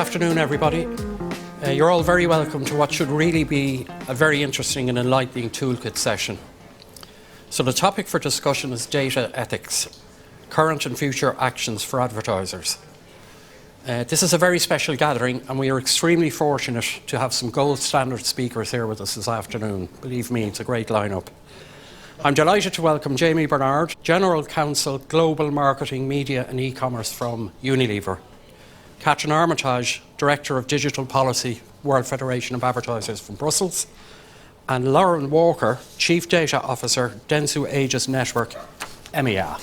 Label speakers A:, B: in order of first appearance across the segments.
A: afternoon, everybody. You're all very welcome to what should really be a very interesting and enlightening toolkit session. So the topic for discussion is data ethics, current and future actions for advertisers. This is a very special gathering, and we are extremely fortunate to have some gold standard speakers here with us this afternoon. Believe me, it's a great lineup. I'm delighted to welcome Jamie Barnard, General Counsel, Global Marketing, Media and eCommerce from Unilever. Catherine Armitage, Director of Digital Policy, World Federation of Advertisers from Brussels, and Lauren Walker, Chief Data Officer, Dentsu Aegis Network, EMEA.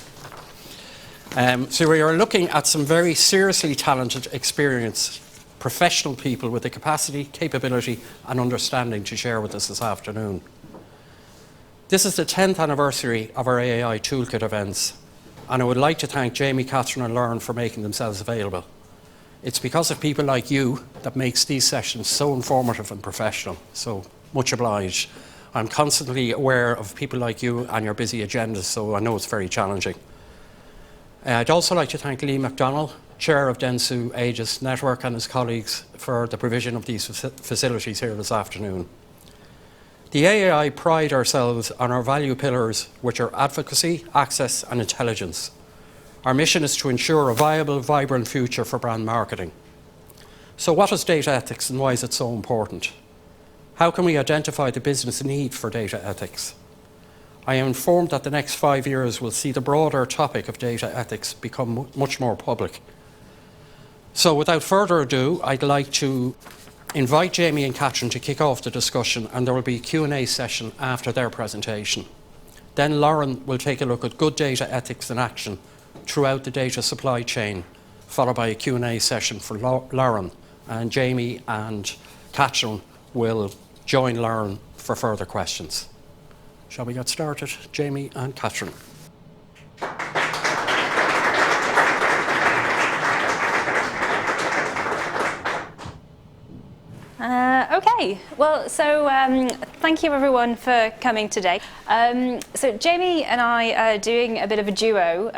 A: So we are looking at some very seriously talented, experienced, professional people with the capacity, capability and understanding to share with us this afternoon. This is the 10th anniversary of our AI Toolkit events, and I would like to thank Jamie, Catherine and Lauren for making themselves available. It's because of people like you that makes these sessions so informative and professional, so much obliged. I'm constantly aware of people like you and your busy agendas, so I know it's very challenging. I'd also like to thank Lee McDonnell, Chair of Dentsu Aegis Network, and his colleagues for the provision of these facilities here this afternoon. The AAI pride ourselves on our value pillars, which are advocacy, access and intelligence. Our mission is to ensure a viable, vibrant future for brand marketing. So what is data ethics and why is it so important? How can we identify the business need for data ethics? I am informed that the next 5 years will see the broader topic of data ethics become much more public. So without further ado, I'd like to invite Jamie and Catherine to kick off the discussion, and there will be a Q&A session after their presentation. Then Lauren will take a look at good data ethics in action throughout the data supply chain, followed by a Q&A session for Lauren, and Jamie and Catherine will join Lauren for further questions. Shall we get started? Jamie and Catherine.
B: Okay, well, so thank you everyone for coming today. So Jamie and I are doing a bit of a duo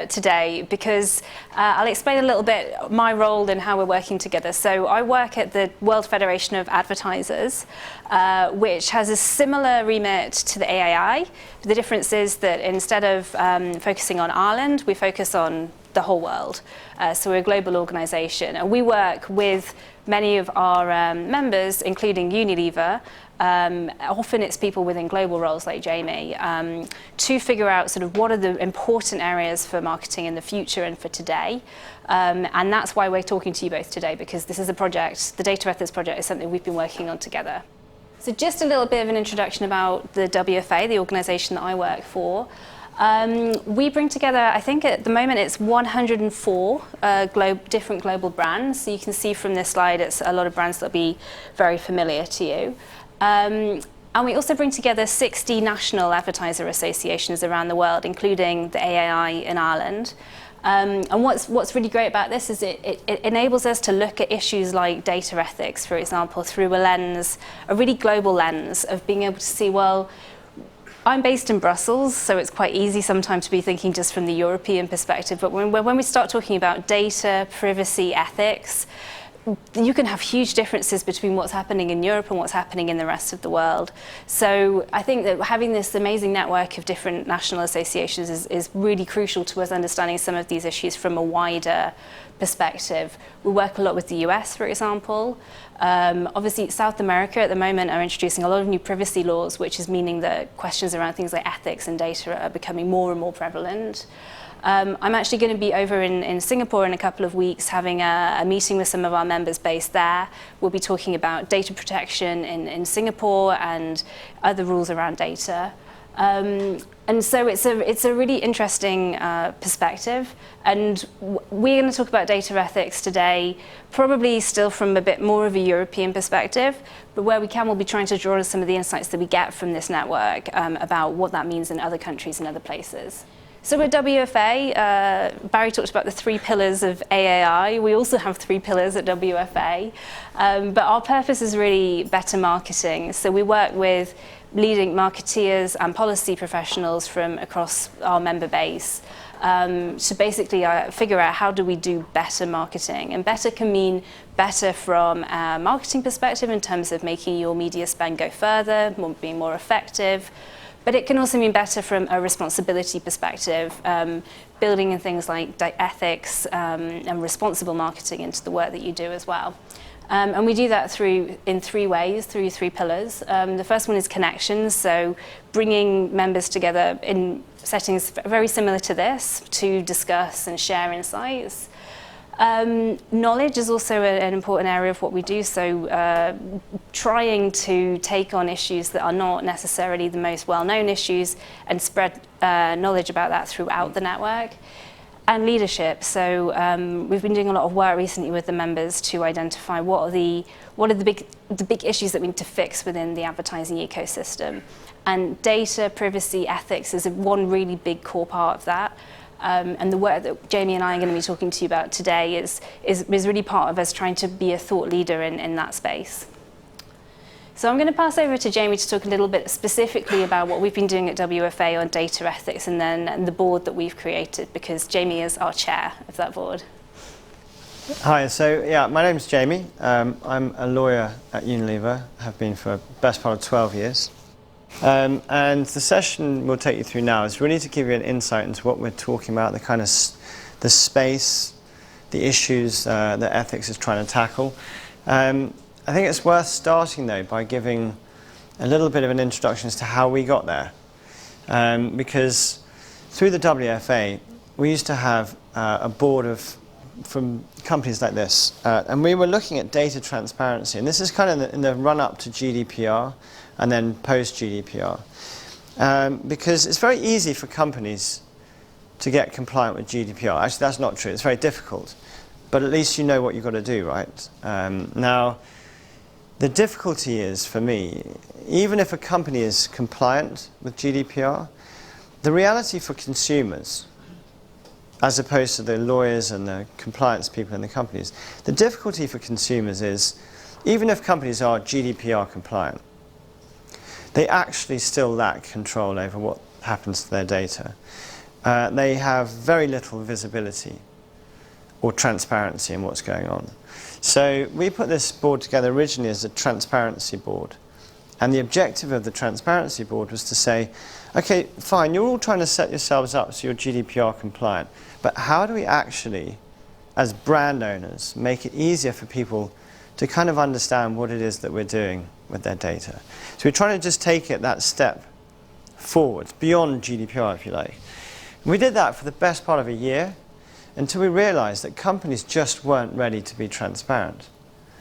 B: today because I'll explain a little bit my role and how we're working together. So I work at the World Federation of Advertisers, which has a similar remit to the AAI. The difference is that instead of focusing on Ireland, we focus on the whole world. So we're a global organisation, and we work with many of our members, including Unilever. Often it's people within global roles like Jamie, to figure out sort of what are the important areas for marketing in the future and for today. And that's why we're talking to you both today, because this is a project, the Data Ethics Project is something we've been working on together. So just a little bit of an introduction about the WFA, the organisation that I work for. We bring together, I think at the moment it's 104 different global brands. So you can see from this slide it's a lot of brands that will be very familiar to you. And we also bring together 60 national advertiser associations around the world, including the AAI in Ireland. And what's really great about this is it enables us to look at issues like data ethics, for example, through a lens, a really global lens of being able to see, well, I'm based in Brussels, so it's quite easy sometimes to be thinking just from the European perspective. But when we start talking about data, privacy, ethics, you can have huge differences between what's happening in Europe and what's happening in the rest of the world. So I think that having this amazing network of different national associations is really crucial to us understanding some of these issues from a wider perspective. We work a lot with the US, for example. Obviously, South America at the moment are introducing a lot of new privacy laws, which is meaning that questions around things like ethics and data are becoming more and more prevalent. I'm actually going to be over in Singapore in a couple of weeks having a meeting with some of our members based there. We'll be talking about data protection in Singapore and other rules around data. And so it's a really interesting perspective, and we're going to talk about data ethics today, probably still from a bit more of a European perspective, but where we can, we'll be trying to draw on some of the insights that we get from this network about what that means in other countries and other places. So at WFA, Barry talked about the 3 pillars of AAI. We also have 3 pillars at WFA, but our purpose is really better marketing. So we work with leading marketeers and policy professionals from across our member base to basically figure out how do we do better marketing. And better can mean better from a marketing perspective in terms of making your media spend go further, being more effective. But it can also mean better from a responsibility perspective, building in things like ethics and responsible marketing into the work that you do as well. And we do that in 3 ways, through 3 pillars. The first one is connections, so bringing members together in settings very similar to this to discuss and share insights. Knowledge is also an important area of what we do, so trying to take on issues that are not necessarily the most well-known issues and spread knowledge about that throughout the network. And leadership, so we've been doing a lot of work recently with the members to identify what are the big issues that we need to fix within the advertising ecosystem. And data, privacy, ethics is one really big core part of that. And the work that Jamie and I are going to be talking to you about today is really part of us trying to be a thought leader in that space. So I'm going to pass over to Jamie to talk a little bit specifically about what we've been doing at WFA on data ethics and the board that we've created, because Jamie is our chair of that board.
C: Hi, so yeah, my name's Jamie. I'm a lawyer at Unilever, have been for the best part of 12 years. And the session we'll take you through now is really to give you an insight into what we're talking about, the kind of the space, the issues that ethics is trying to tackle. I think it's worth starting though by giving a little bit of an introduction as to how we got there. Because through the WFA, we used to have a board from companies like this, and we were looking at data transparency, and this is kind of in the run-up to GDPR and then post-GDPR, because it's very easy for companies to get compliant with GDPR. Actually, that's not true. It's very difficult, but at least you know what you've got to do, right? Now, the difficulty is, for me, even if a company is compliant with GDPR, the reality for consumers, as opposed to the lawyers and the compliance people in the companies, the difficulty for consumers is, even if companies are GDPR compliant, they actually still lack control over what happens to their data. They have very little visibility or transparency in what's going on. So we put this board together originally as a transparency board. And the objective of the transparency board was to say, okay, fine, you're all trying to set yourselves up so you're GDPR compliant, but how do we actually, as brand owners, make it easier for people to kind of understand what it is that we're doing with their data? So we're trying to just take it that step forward, beyond GDPR, if you like. And we did that for the best part of a year, until we realized that companies just weren't ready to be transparent.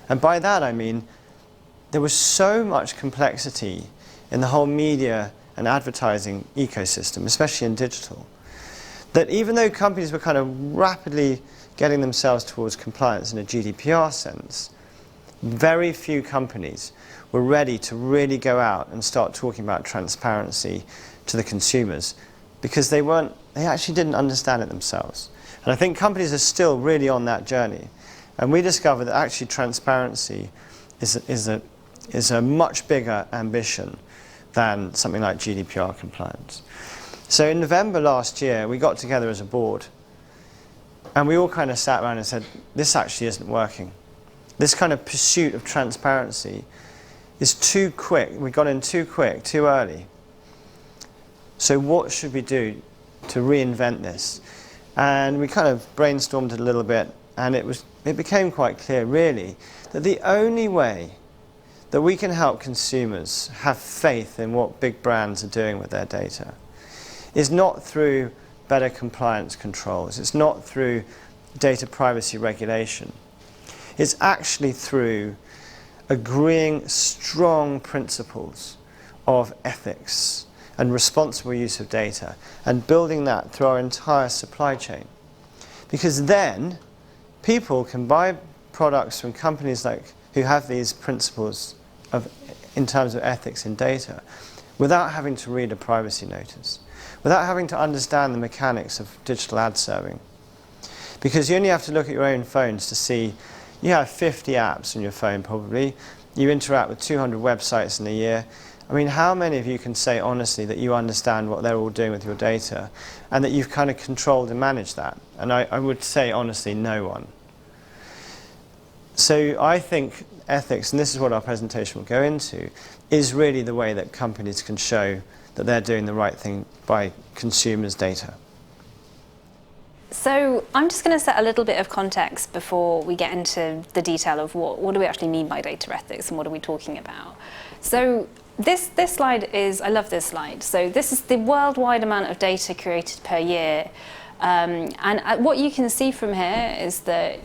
C: And by that I mean there was so much complexity in the whole media and advertising ecosystem, especially in digital, that even though companies were kind of rapidly getting themselves towards compliance in a GDPR sense, very few companies were ready to really go out and start talking about transparency to the consumers, because they actually didn't understand it themselves. And I think companies are still really on that journey. And we discovered that actually transparency is a much bigger ambition than something like GDPR compliance. So in November last year, we got together as a board, and we all kind of sat around and said, this actually isn't working. This kind of pursuit of transparency is too quick. We got in too quick, too early. So what should we do to reinvent this? And we kind of brainstormed it a little bit, and it became quite clear, really, that the only way that we can help consumers have faith in what big brands are doing with their data is not through better compliance controls. It's not through data privacy regulation. It's actually through agreeing strong principles of ethics and responsible use of data, and building that through our entire supply chain. Because then people can buy products from companies who have these principles in terms of ethics in data without having to read a privacy notice, without having to understand the mechanics of digital ad serving. Because you only have to look at your own phones to see you have 50 apps on your phone probably, you interact with 200 websites in a year, I mean, how many of you can say honestly that you understand what they're all doing with your data and that you've kind of controlled and managed that? And I would say honestly, no one. So I think ethics, and this is what our presentation will go into, is really the way that companies can show that they're doing the right thing by consumers' data.
B: So I'm just going to set a little bit of context before we get into the detail of what do we actually mean by data ethics and what are we talking about. So this slide is, I love this slide. So this is the worldwide amount of data created per year. And what you can see from here is that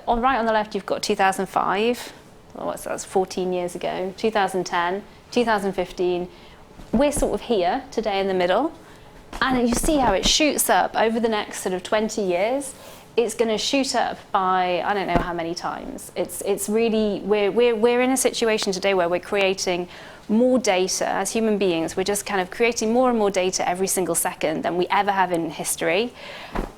B: right on the left you've got 2005, well, that's 14 years ago, 2010, 2015. We're sort of here today in the middle. And you see how it shoots up over the next sort of 20 years. It's going to shoot up by, I don't know how many times. It's really, we're in a situation today where we're creating more data as human beings. We're just kind of creating more and more data every single second than we ever have in history.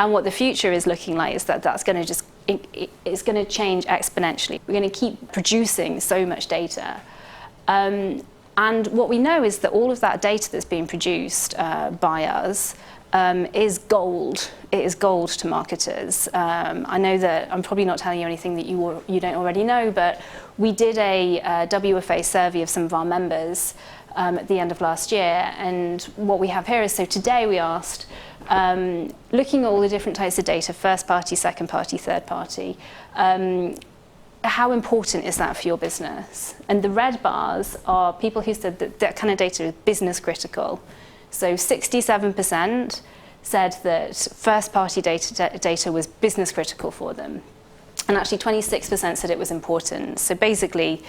B: And what the future is looking like is that that's going to just, it's going to change exponentially. We're going to keep producing so much data. And what we know is that all of that data that's being produced by us is gold. It is gold to marketers. I know that I'm probably not telling you anything that you don't already know, but we did a WFA survey of some of our members at the end of last year. And what we have here is, so today we asked, looking at all the different types of data, first party, second party, third party, how important is that for your business? And the red bars are people who said that that kind of data is business critical. So 67% said that first-party data was business critical for them. And actually 26% said it was important. So basically,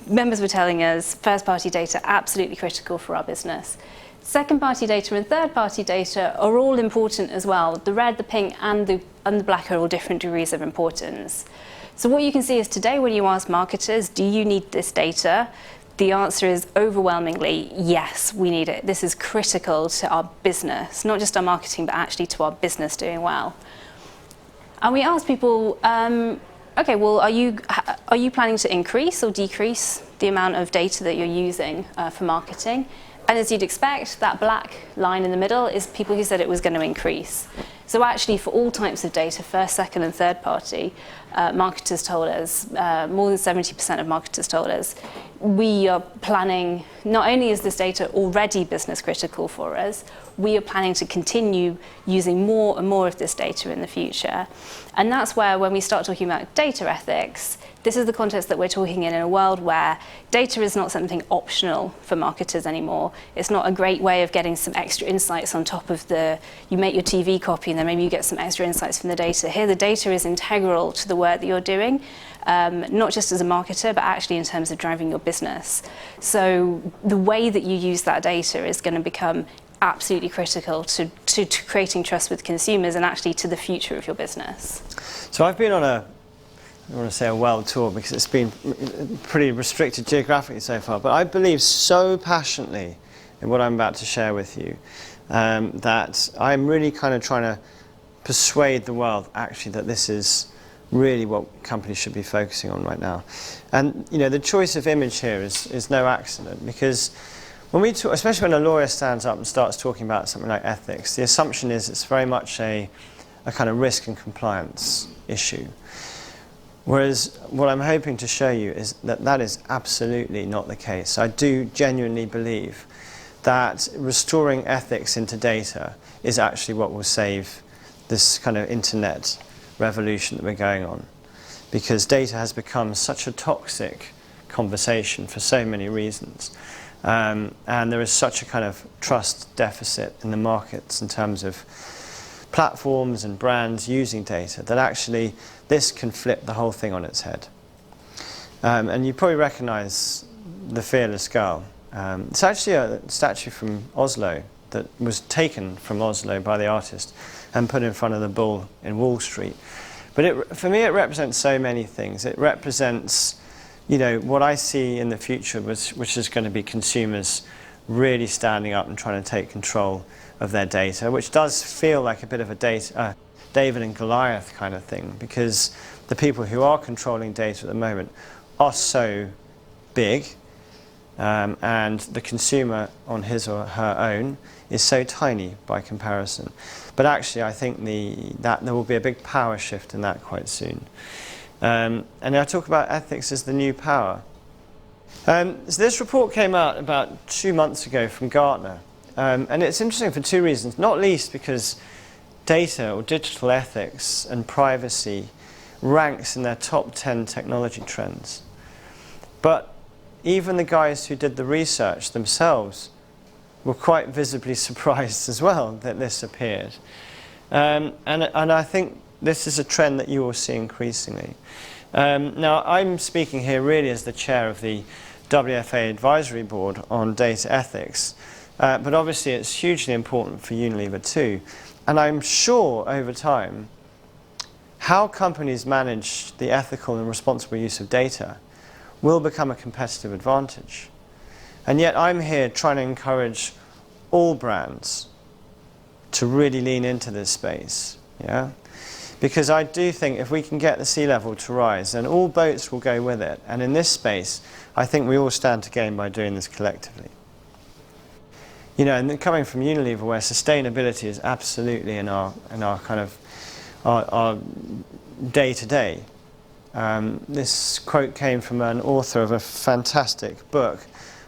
B: members were telling us first-party data absolutely critical for our business. Second-party data and third-party data are all important as well. The red, the pink, and the black are all different degrees of importance. So what you can see is today when you ask marketers, do you need this data? The answer is overwhelmingly, yes, we need it. This is critical to our business, not just our marketing, but actually to our business doing well. And we asked people, okay, well, are you planning to increase or decrease the amount of data that you're using for marketing? And as you'd expect, that black line in the middle is people who said it was going to increase. So actually, for all types of data, first, second, and third party, marketers told us, more than 70% of marketers told us, we are planning, not only is this data already business critical for us, we are planning to continue using more and more of this data in the future. And that's where, when we start talking about data ethics, this is the context that we're talking in a world where data is not something optional for marketers anymore. It's not a great way of getting some extra insights on top of you make your TV copy and then maybe you get some extra insights from the data. Here, the data is integral to the work that you're doing, not just as a marketer, but actually in terms of driving your business. So the way that you use that data is going to become absolutely critical to creating trust with consumers and actually to the future of your business.
C: So I've been on I don't want to say a world tour because it's been pretty restricted geographically so far, but I believe so passionately in what I'm about to share with you that I'm really kind of trying to persuade the world actually that this is really what companies should be focusing on right now. And you know, the choice of image here is no accident, because when we talk, especially when a lawyer stands up and starts talking about something like ethics, the assumption is it's very much a kind of risk and compliance issue. Whereas what I'm hoping to show you is that that is absolutely not the case. I do genuinely believe that restoring ethics into data is actually what will save this kind of internet revolution that we're going on. Because data has become such a toxic conversation for so many reasons. And there is such a kind of trust deficit in the markets in terms of platforms and brands using data that actually this can flip the whole thing on its head. And you probably recognise the Fearless Girl. It's actually a statue from Oslo that was taken from Oslo by the artist and put in front of the bull in Wall Street. But for me it represents so many things. It represents, you know, what I see in the future, which is going to be consumers really standing up and trying to take control of their data, which does feel like a bit of a David and Goliath kind of thing, because the people who are controlling data at the moment are so big and the consumer on his or her own is so tiny by comparison. But actually, I think that there will be a big power shift in that quite soon. And I talk about ethics as the new power. So this report came out about 2 months ago from Gartner. And it's interesting for two reasons, not least because data or digital ethics and privacy ranks in their top 10 technology trends. But even the guys who did the research themselves were quite visibly surprised as well that this appeared. And I think this is a trend that you will see increasingly. Now, I'm speaking here really as the chair of the WFA Advisory Board on data ethics, but obviously it's hugely important for Unilever too. And I'm sure over time, how companies manage the ethical and responsible use of data will become a competitive advantage. And yet I'm here trying to encourage all brands to really lean into this space, yeah? Because I do think if we can get the sea level to rise, then all boats will go with it. And in this space, I think we all stand to gain by doing this collectively. You know, and then coming from Unilever, where sustainability is absolutely in our kind of our day-to-day. This quote came from an author of a fantastic book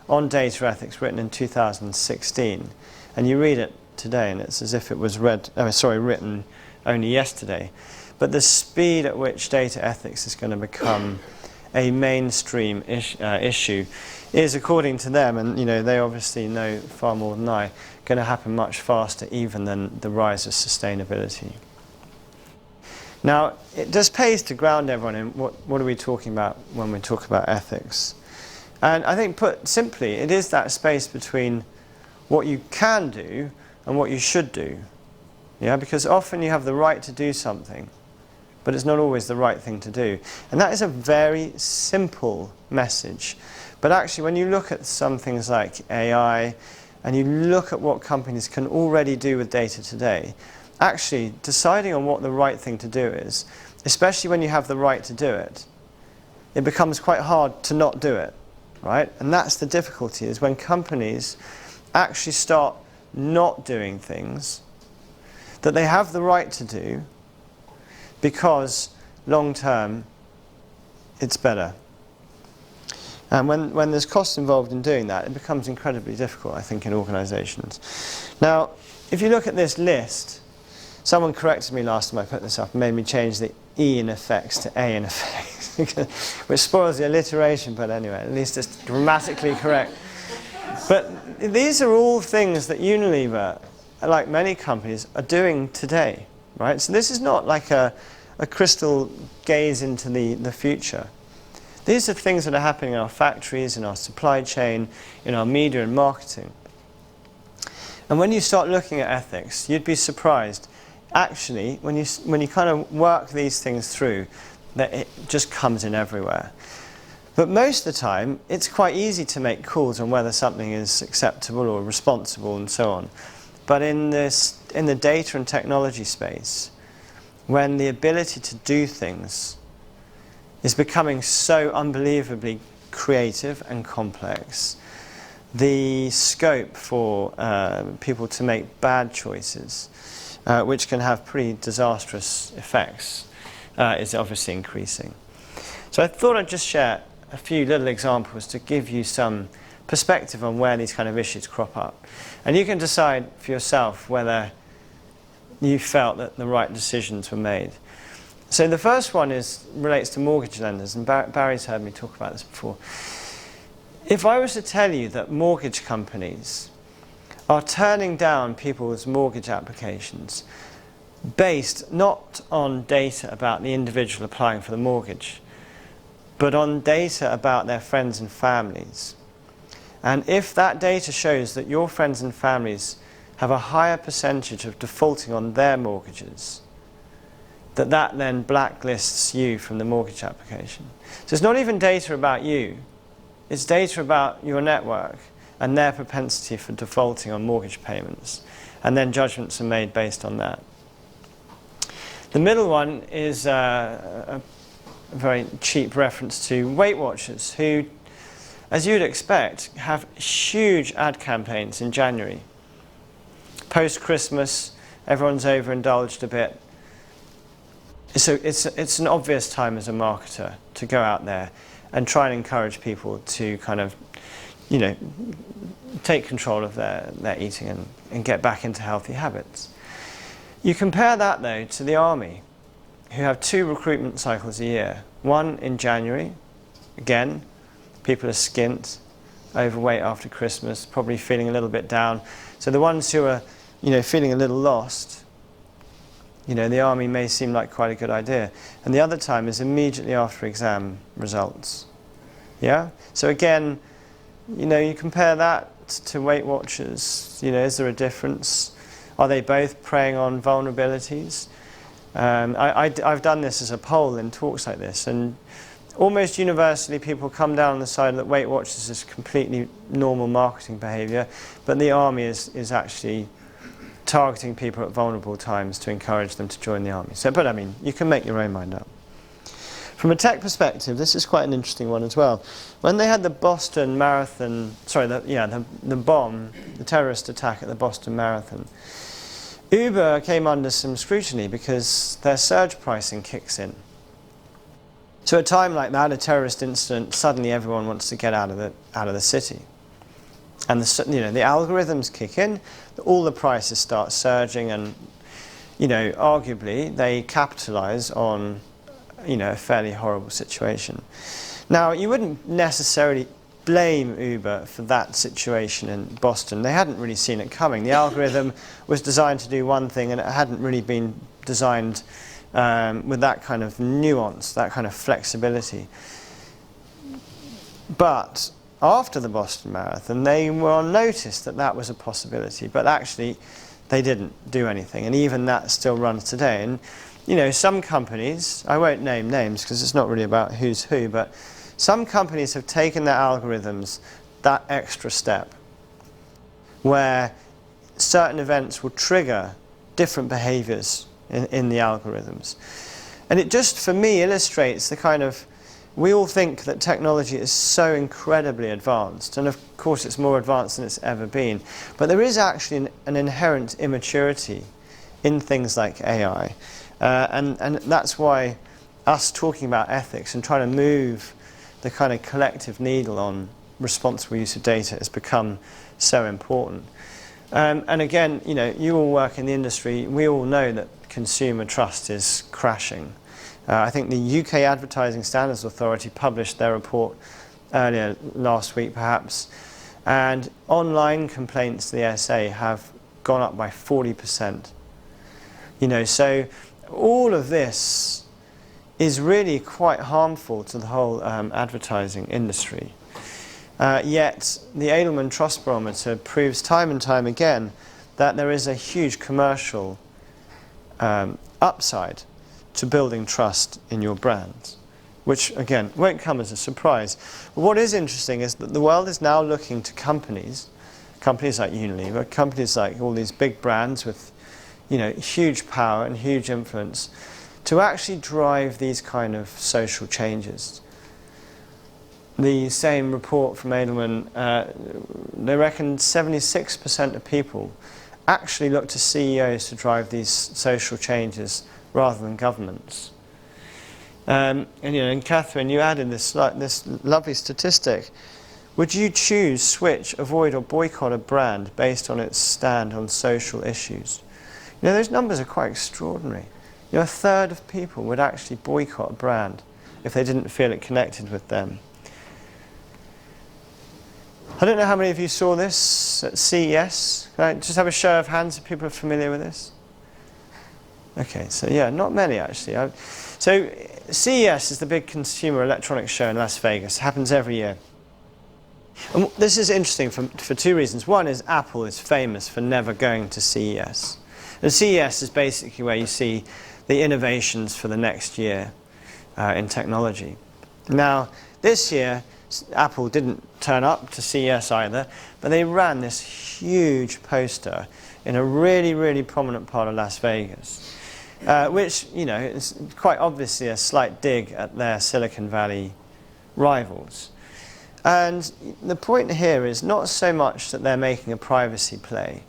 C: on data ethics written in 2016. And you read it today, and it's as if it was written only yesterday. But the speed at which data ethics is going to become a mainstream issue is, according to them, and you know they obviously know far more than I, going to happen much faster even than the rise of sustainability. Now, it just pays to ground everyone in what are we talking about when we talk about ethics. And I think, put simply, it is that space between what you can do and what you should do. Yeah, because often you have the right to do something, but it's not always the right thing to do. And that is a very simple message. But actually, when you look at some things like AI, and you look at what companies can already do with data today, actually deciding on what the right thing to do is, especially when you have the right to do it, it becomes quite hard to not do it, right? And that's the difficulty, is when companies actually start not doing things that they have the right to do because long term it's better. And when there's costs involved in doing that, it becomes incredibly difficult, I think, in organisations. Now, if you look at this list, someone corrected me last time I put this up and made me change the E in effects to A in effects, which spoils the alliteration, but anyway, at least it's grammatically correct. But these are all things that Unilever, like many companies, are doing today, right? So this is not like a crystal gaze into the future. These are things that are happening in our factories, in our supply chain, in our media and marketing. And when you start looking at ethics, you'd be surprised, actually, when you kind of work these things through, that it just comes in everywhere. But most of the time, it's quite easy to make calls on whether something is acceptable or responsible and so on. But in the data and technology space, when the ability to do things is becoming so unbelievably creative and complex, the scope for people to make bad choices, which can have pretty disastrous effects, is obviously increasing. So I thought I'd just share a few little examples to give you some perspective on where these kind of issues crop up. And you can decide for yourself whether you felt that the right decisions were made. So the first one relates to mortgage lenders, and Barry's heard me talk about this before. If I was to tell you that mortgage companies are turning down people's mortgage applications based not on data about the individual applying for the mortgage, but on data about their friends and families. And if that data shows that your friends and families have a higher percentage of defaulting on their mortgages, that then blacklists you from the mortgage application. So it's not even data about you, it's data about your network and their propensity for defaulting on mortgage payments. And then judgments are made based on that. The middle one is a very cheap reference to Weight Watchers, who as you'd expect, have huge ad campaigns in January. Post-Christmas, everyone's overindulged a bit. So it's an obvious time as a marketer to go out there and try and encourage people to kind of, take control of their eating and get back into healthy habits. You compare that, though, to the army, who have 2 recruitment cycles a year. One in January, again, people are skint, overweight after Christmas, probably feeling a little bit down. So the ones who are, feeling a little lost, the army may seem like quite a good idea. And the other time is immediately after exam results. Yeah? So again, you compare that to Weight Watchers. Is there a difference? Are they both preying on vulnerabilities? I've done this as a poll in talks like this, and almost universally people come down on the side that Weight Watchers is completely normal marketing behaviour, but the army is actually targeting people at vulnerable times to encourage them to join the army. But I mean, you can make your own mind up. From a tech perspective, this is quite an interesting one as well. When they had the Boston Marathon, the bomb, the terrorist attack at the Boston Marathon, Uber came under some scrutiny because their surge pricing kicks in. So at a time like that, a terrorist incident, suddenly everyone wants to get out of the city. And the algorithms kick in, all the prices start surging, and arguably they capitalize on a fairly horrible situation. Now, you wouldn't necessarily blame Uber for that situation in Boston. They hadn't really seen it coming. The algorithm was designed to do one thing, and it hadn't really been designed with that kind of nuance, that kind of flexibility. But after the Boston Marathon, they were on notice that was a possibility, but actually they didn't do anything, and even that still runs today. And some companies, I won't name names because it's not really about who's who, but some companies have taken their algorithms that extra step where certain events will trigger different behaviors in the algorithms. And it just, for me, illustrates the kind of, we all think that technology is so incredibly advanced, and of course it's more advanced than it's ever been, but there is actually an inherent immaturity in things like AI. And that's why us talking about ethics and trying to move the kind of collective needle on responsible use of data has become so important. And again, you all work in the industry, we all know that consumer trust is crashing. I think the UK Advertising Standards Authority published their report earlier last week perhaps, and online complaints to the SA have gone up by 40%. So all of this is really quite harmful to the whole advertising industry. Yet the Edelman Trust Barometer proves time and time again that there is a huge commercial upside to building trust in your brand, which again won't come as a surprise. But what is interesting is that the world is now looking to companies like Unilever, companies like all these big brands with huge power and huge influence, to actually drive these kind of social changes. The same report from Edelman, they reckon 76% of people actually look to CEOs to drive these social changes rather than governments. And Catherine, you added this lovely statistic. Would you choose, switch, avoid or boycott a brand based on its stand on social issues? Those numbers are quite extraordinary. A third of people would actually boycott a brand if they didn't feel it connected with them. I don't know how many of you saw this at CES. Can I just have a show of hands if people are familiar with this? Okay, so yeah, not many actually. So CES is the big consumer electronics show in Las Vegas. It happens every year. And this is interesting for 2 reasons. One is Apple is famous for never going to CES. And CES is basically where you see the innovations for the next year in technology. Now, this year, Apple didn't turn up to CES either, but they ran this huge poster in a really, really prominent part of Las Vegas, which, is quite obviously a slight dig at their Silicon Valley rivals. And the point here is not so much that they're making a privacy play,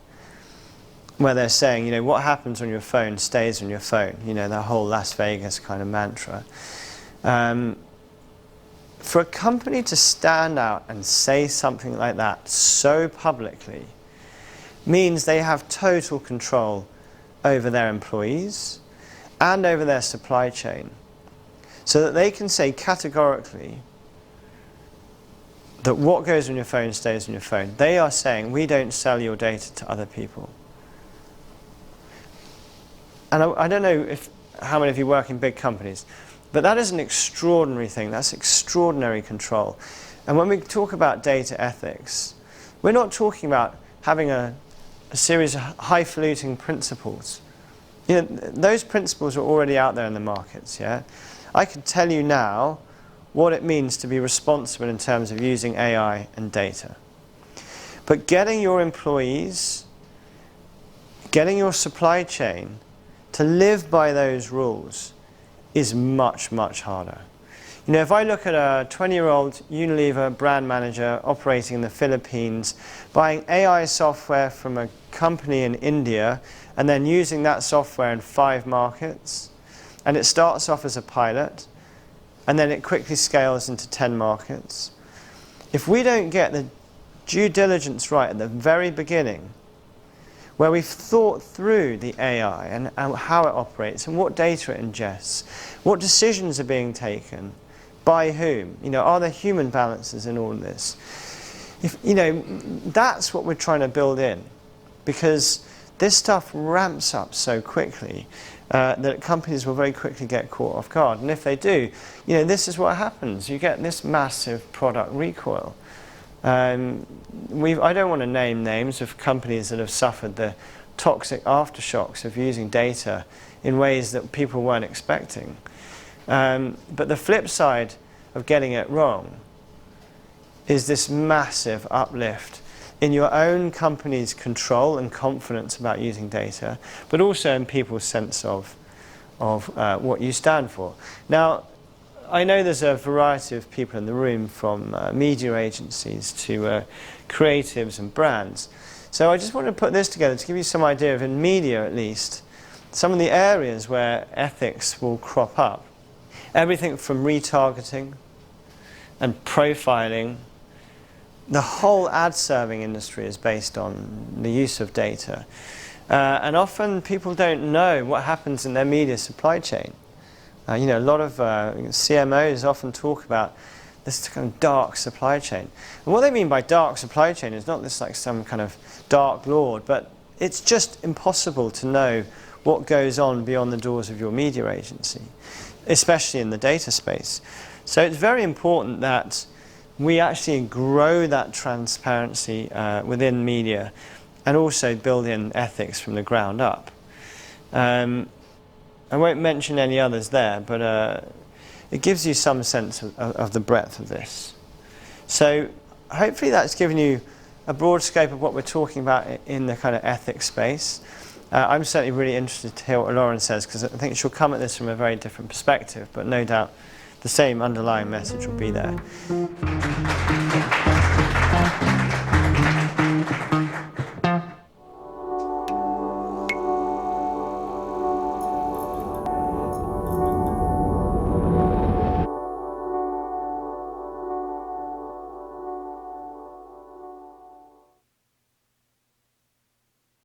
C: where they're saying, what happens on your phone stays on your phone, the whole Las Vegas kind of mantra. For a company to stand out and say something like that so publicly means they have total control over their employees and over their supply chain, so that they can say categorically that what goes on your phone stays on your phone. They are saying, we don't sell your data to other people. And I don't know how many of you work in big companies, but that is an extraordinary thing. That's extraordinary control. And when we talk about data ethics, we're not talking about having a series of highfalutin principles. Those principles are already out there in the markets. Yeah, I can tell you now what it means to be responsible in terms of using AI and data. But getting your employees, getting your supply chain to live by those rules is much, much harder. If I look at a 20-year-old Unilever brand manager operating in the Philippines, buying AI software from a company in India, and then using that software in 5 markets, and it starts off as a pilot, and then it quickly scales into 10 markets. If we don't get the due diligence right at the very beginning, where we've thought through the AI and how it operates and what data it ingests, what decisions are being taken, by whom, are there human balances in all of this? That's what we're trying to build in, because this stuff ramps up so quickly that companies will very quickly get caught off guard. And if they do, this is what happens. You get this massive product recoil. I don't want to name names of companies that have suffered the toxic aftershocks of using data in ways that people weren't expecting. But the flip side of getting it wrong is this massive uplift in your own company's control and confidence about using data, but also in people's sense of what you stand for. Now, I know there's a variety of people in the room, from media agencies to creatives and brands. So I just want to put this together to give you some idea of, in media at least, some of the areas where ethics will crop up. Everything from retargeting and profiling. The whole ad serving industry is based on the use of data. And often people don't know what happens in their media supply chain. A lot of CMOs often talk about this kind of dark supply chain. And what they mean by dark supply chain is not this like some kind of dark lord, but it's just impossible to know what goes on beyond the doors of your media agency, especially in the data space. So it's very important that we actually grow that transparency within media and also build in ethics from the ground up. I won't mention any others there, but it gives you some sense of the breadth of this. So hopefully that's given you a broad scope of what we're talking about in the kind of ethics space. I'm certainly really interested to hear what Lauren says, because I think she'll come at this from a very different perspective, but no doubt the same underlying message will be there.